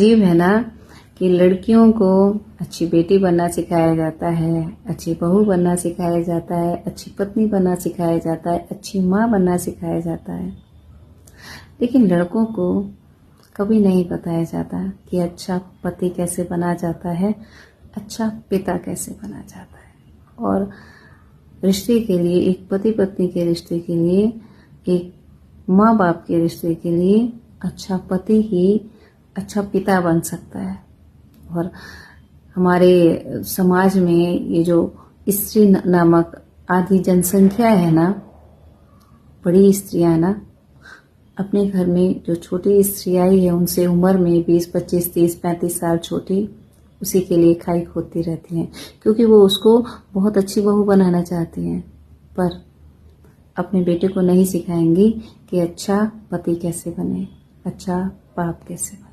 अजीब है ना कि लड़कियों को अच्छी बेटी बनना सिखाया जाता है, अच्छी बहू बनना सिखाया जाता है, अच्छी पत्नी बनना सिखाया जाता है, अच्छी माँ बनना सिखाया जाता है, लेकिन लड़कों को कभी नहीं बताया जाता कि अच्छा पति कैसे बना जाता है, अच्छा पिता कैसे बना जाता है। और रिश्ते के लिए, एक पति पत्नी के रिश्ते के लिए, एक माँ बाप के रिश्ते के लिए अच्छा पति ही अच्छा पिता बन सकता है। और हमारे समाज में ये जो स्त्री नामक आधी जनसंख्या है ना, बड़ी स्त्रियां ना, अपने घर में जो छोटी स्त्रियां है उनसे उम्र में 20, 25, 30, 35 साल छोटी, उसी के लिए खाई खोदती रहती हैं, क्योंकि वो उसको बहुत अच्छी बहू बनाना चाहती हैं, पर अपने बेटे को नहीं सिखाएंगी कि अच्छा पति कैसे बने, अच्छा बाप कैसे बने।